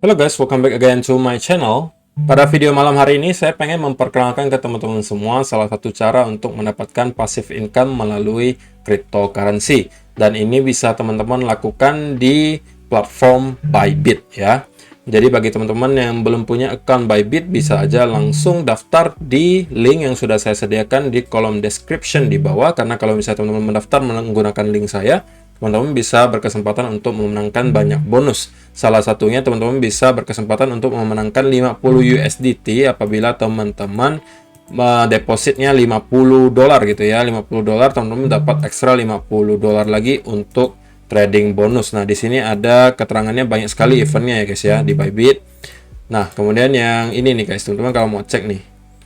Halo guys, welcome back again to my channel. Pada video malam hari ini, saya pengen memperkenalkan ke teman-teman semua salah satu cara untuk mendapatkan passive income melalui cryptocurrency. Dan ini bisa teman-teman lakukan di platform Bybit ya. Jadi bagi teman-teman yang belum punya account Bybit, bisa aja langsung daftar di link yang sudah saya sediakan di kolom description di bawah. Karena kalau misalnya teman-teman mendaftar menggunakan link saya, teman-teman bisa berkesempatan untuk memenangkan banyak bonus. Salah satunya teman-teman bisa berkesempatan untuk memenangkan 50 USDT apabila teman-teman depositnya 50 dolar gitu ya. 50 dolar teman-teman dapat ekstra 50 dolar lagi untuk trading bonus. Nah, di sini ada keterangannya banyak sekali eventnya ya guys ya di Bybit. Nah, kemudian yang ini nih guys, teman-teman kalau mau cek nih.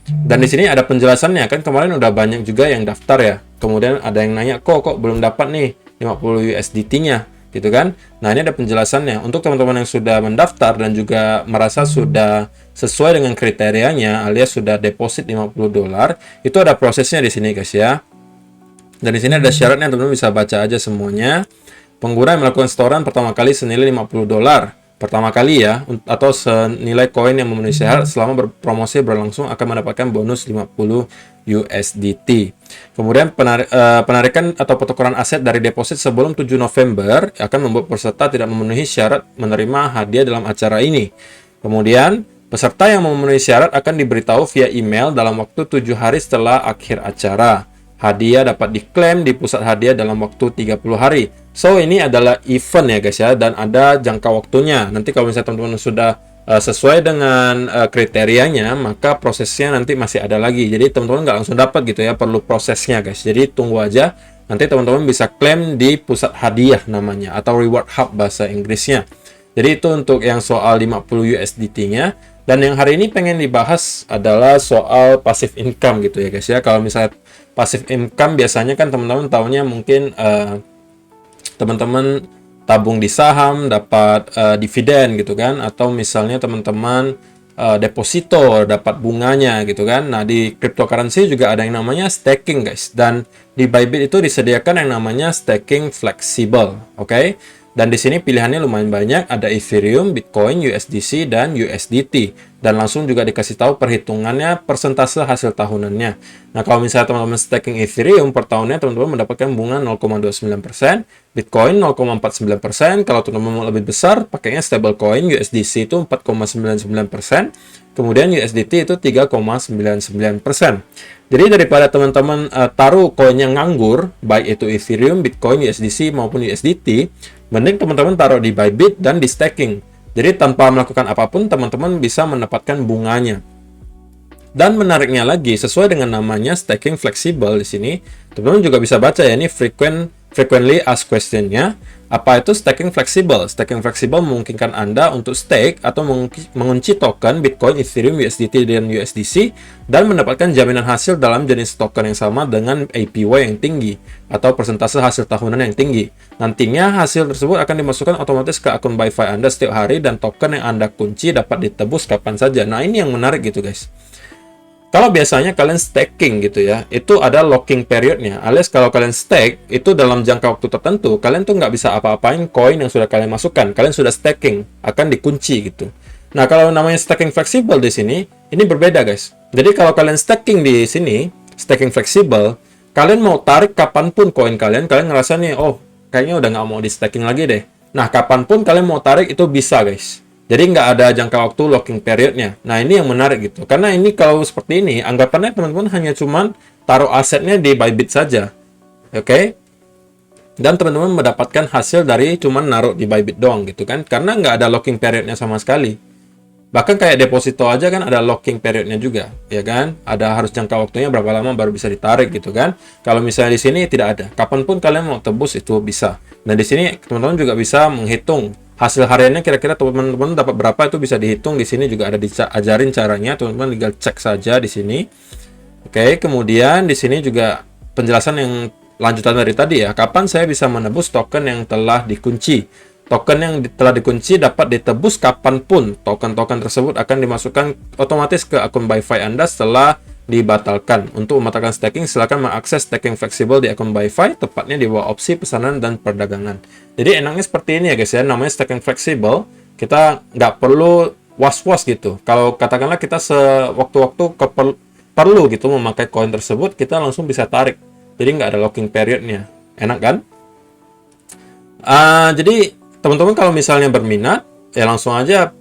Dan di sini ada penjelasannya, kan kemarin udah banyak juga yang daftar ya. Kemudian ada yang nanya, kok belum dapat nih 50 USDT-nya gitu kan. Nah, ini ada penjelasannya. Untuk teman-teman yang sudah mendaftar dan juga merasa sudah sesuai dengan kriterianya alias sudah deposit 50 dolar, itu ada prosesnya di sini guys ya. Dan di sini ada syaratnya, teman-teman bisa baca aja semuanya. Pengguna yang melakukan setoran pertama kali senilai 50 dolar pertama kali ya, atau senilai koin yang memenuhi syarat selama berpromosi berlangsung akan mendapatkan bonus 50 USDT. Kemudian penarikan atau pertukaran aset dari deposit sebelum 7 November akan membuat peserta tidak memenuhi syarat menerima hadiah dalam acara ini. Kemudian peserta yang memenuhi syarat akan diberitahu via email dalam waktu 7 hari setelah akhir acara. Hadiah dapat diklaim di pusat hadiah dalam waktu 30 hari. So, ini adalah event ya guys ya, dan ada jangka waktunya. Nanti kalau misalnya teman-teman sudah sesuai dengan kriterianya, maka prosesnya nanti masih ada lagi. Jadi teman-teman nggak langsung dapat gitu ya, perlu prosesnya guys. Jadi tunggu aja, nanti teman-teman bisa klaim di pusat hadiah namanya, atau reward hub bahasa Inggrisnya. Jadi itu untuk yang soal 50 USDT-nya. Dan yang hari ini pengen dibahas adalah soal passive income gitu ya guys ya. Kalau misalnya passive income biasanya kan teman-teman tahunya mungkin teman-teman tabung di saham dapat dividen gitu kan, atau misalnya teman-teman deposito dapat bunganya gitu kan. Nah, di cryptocurrency juga ada yang namanya staking guys, dan di Bybit itu disediakan yang namanya staking flexible, oke? Dan di sini pilihannya lumayan banyak, ada Ethereum, Bitcoin, USDC, dan USDT. Dan langsung juga dikasih tahu perhitungannya, persentase hasil tahunannya. Nah, kalau misalnya teman-teman staking Ethereum per tahunnya, teman-teman mendapatkan bunga 0,29%, Bitcoin 0,49%, kalau teman-teman mau lebih besar, pakainya stablecoin USDC itu 4,99%, kemudian USDT itu 3,99%. Jadi daripada teman-teman taruh koin yang nganggur, baik itu Ethereum, Bitcoin, USDC maupun USDT, mending teman-teman taruh di Bybit dan di staking. Jadi tanpa melakukan apapun, teman-teman bisa mendapatkan bunganya. Dan menariknya lagi, sesuai dengan namanya staking fleksibel di sini, teman-teman juga bisa baca ya, ini frequently asked question-nya. Apa itu staking fleksibel? Staking fleksibel memungkinkan Anda untuk stake atau mengunci token Bitcoin, Ethereum, USDT, dan USDC dan mendapatkan jaminan hasil dalam jenis token yang sama dengan APY yang tinggi atau persentase hasil tahunan yang tinggi. Nantinya hasil tersebut akan dimasukkan otomatis ke akun ByFi Anda setiap hari dan token yang Anda kunci dapat ditebus kapan saja. Nah, ini yang menarik gitu guys. Kalau biasanya kalian staking gitu ya, itu ada locking periodnya. Alias kalau kalian stake, itu dalam jangka waktu tertentu, kalian tuh nggak bisa apa-apain koin yang sudah kalian masukkan. Kalian sudah staking, akan dikunci gitu. Nah, kalau namanya staking fleksibel di sini, ini berbeda guys. Jadi kalau kalian staking di sini, staking fleksibel, kalian mau tarik kapanpun koin kalian ngerasa nih, oh kayaknya udah nggak mau di staking lagi deh. Nah, kapanpun kalian mau tarik itu bisa guys. Jadi nggak ada jangka waktu locking periodnya. Nah, ini yang menarik gitu. Karena ini kalau seperti ini, anggapannya teman-teman hanya cuman taruh asetnya di Bybit saja. Oke? Dan teman-teman mendapatkan hasil dari cuman naruh di Bybit doang gitu kan. Karena nggak ada locking periodnya sama sekali. Bahkan kayak deposito aja kan ada locking periodnya juga. Ya kan? Ada harus jangka waktunya berapa lama baru bisa ditarik gitu kan. Kalau misalnya di sini tidak ada. Kapanpun kalian mau tebus itu bisa. Nah, di sini teman-teman juga bisa menghitung hasil hariannya kira-kira teman-teman dapat berapa, itu bisa dihitung. Di sini juga ada diajarin caranya, teman-teman tinggal cek saja di sini. Oke, kemudian di sini juga penjelasan yang lanjutan dari tadi ya, kapan saya bisa menebus token yang telah dikunci. Token yang telah dikunci dapat ditebus kapanpun. Token-token tersebut akan dimasukkan otomatis ke akun ByFi Anda setelah dibatalkan. Untuk membatalkan staking, silakan mengakses staking fleksibel di akun ByFi, tepatnya di bawah opsi pesanan dan perdagangan. Jadi enaknya seperti ini ya guys ya, namanya staking fleksibel. kita nggak perlu was-was gitu. Kalau katakanlah kita sewaktu-waktu perlu gitu memakai koin tersebut, kita langsung bisa tarik. Jadi nggak ada locking periodnya. Enak kan? Jadi teman-teman kalau misalnya berminat, ya langsung aja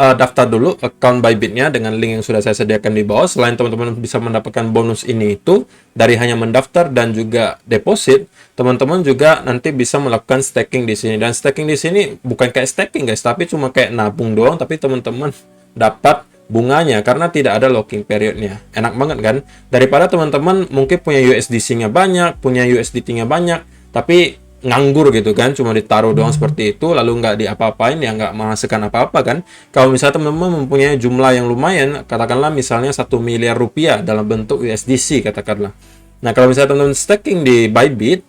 daftar dulu account Bybit-nya dengan link yang sudah saya sediakan di bawah. Selain teman-teman bisa mendapatkan bonus ini itu dari hanya mendaftar dan juga deposit, teman-teman juga nanti bisa melakukan staking di sini. Dan staking di sini bukan kayak staking guys, tapi cuma kayak nabung doang, tapi teman-teman dapat bunganya karena tidak ada locking periodnya. Enak banget kan? Daripada teman-teman mungkin punya USDC-nya banyak, punya USDT-nya banyak, tapi nganggur gitu kan, cuma ditaruh doang seperti itu lalu nggak diapa-apain, ya nggak menghasilkan apa-apa kan. Kalau misalnya teman-teman mempunyai jumlah yang lumayan, katakanlah misalnya 1 miliar rupiah dalam bentuk USDC katakanlah. Nah kalau misalnya teman-teman staking di Bybit,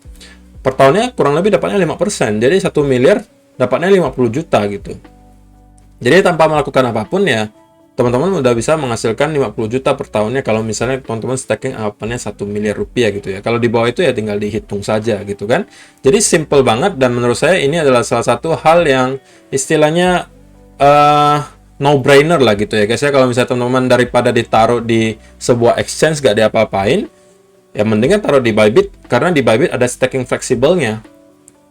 per tahunnya kurang lebih dapatnya 5%, jadi 1 miliar dapatnya 50 juta gitu. Jadi tanpa melakukan apapun ya teman-teman udah bisa menghasilkan 50 juta per tahunnya kalau misalnya teman-teman staking anggapannya 1 miliar rupiah gitu ya. Kalau di bawah itu ya tinggal dihitung saja gitu kan. Jadi simple banget, dan menurut saya ini adalah salah satu hal yang istilahnya no-brainer lah gitu ya guys ya. Kalau misalnya teman-teman daripada ditaruh di sebuah exchange gak diapa-apain, ya mendingan taruh di Bybit, karena di Bybit ada staking fleksibelnya.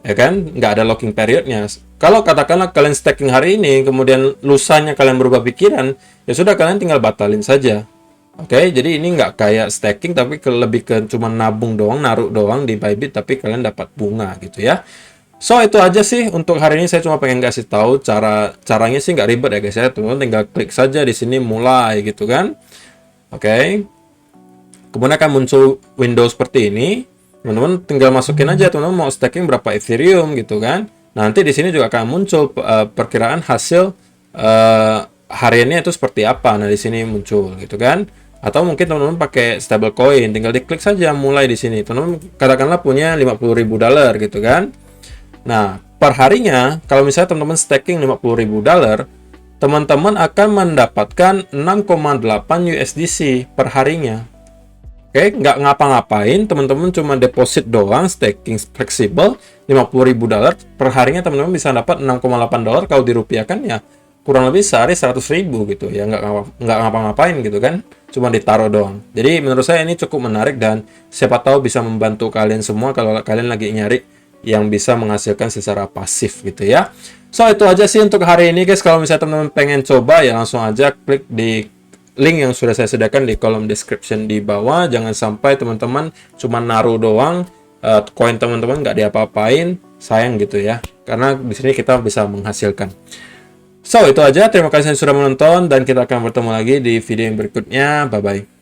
Ya kan, nggak ada locking periodnya. Kalau katakanlah kalian staking hari ini, kemudian lusanya kalian berubah pikiran, ya sudah kalian tinggal batalin saja. Oke, jadi ini nggak kayak staking, tapi lebih ke cuma nabung doang, naruh doang di Bybit, tapi kalian dapat bunga gitu ya. So itu aja sih untuk hari ini, saya cuma pengen kasih tahu caranya sih nggak ribet ya guys ya. Teman-teman tinggal klik saja di sini mulai gitu kan. Oke. Kemudian akan muncul window seperti ini. Teman-teman tinggal masukin aja teman-teman mau staking berapa Ethereum gitu kan. Nanti di sini juga akan muncul perkiraan hasil hariannya itu seperti apa. Nah, di sini muncul gitu kan. Atau mungkin teman-teman pakai stablecoin, tinggal diklik saja mulai di sini. Teman-teman katakanlah punya $50.000 gitu kan. Nah, per harinya kalau misalnya teman-teman staking $50.000, teman-teman akan mendapatkan 6,8 USDC per harinya. Oke, nggak ngapa-ngapain, teman-teman cuma deposit doang, staking fleksibel, $50.000 per harinya teman-teman bisa dapat $6,8. Kalau dirupiahkan ya kurang lebih sehari 100.000 gitu ya, nggak ngapa-ngapain gitu kan, cuma ditaruh doang. Jadi menurut saya ini cukup menarik, dan siapa tahu bisa membantu kalian semua kalau kalian lagi nyari yang bisa menghasilkan secara pasif gitu ya. So itu aja sih untuk hari ini guys. Kalau misalnya teman-teman pengen coba ya langsung aja klik di link yang sudah saya sediakan di kolom description di bawah. Jangan sampai teman-teman cuma naruh doang, koin teman-teman nggak diapa-apain, sayang gitu ya. Karena di sini kita bisa menghasilkan. So itu aja, terima kasih yang sudah menonton, dan kita akan bertemu lagi di video yang berikutnya. Bye bye.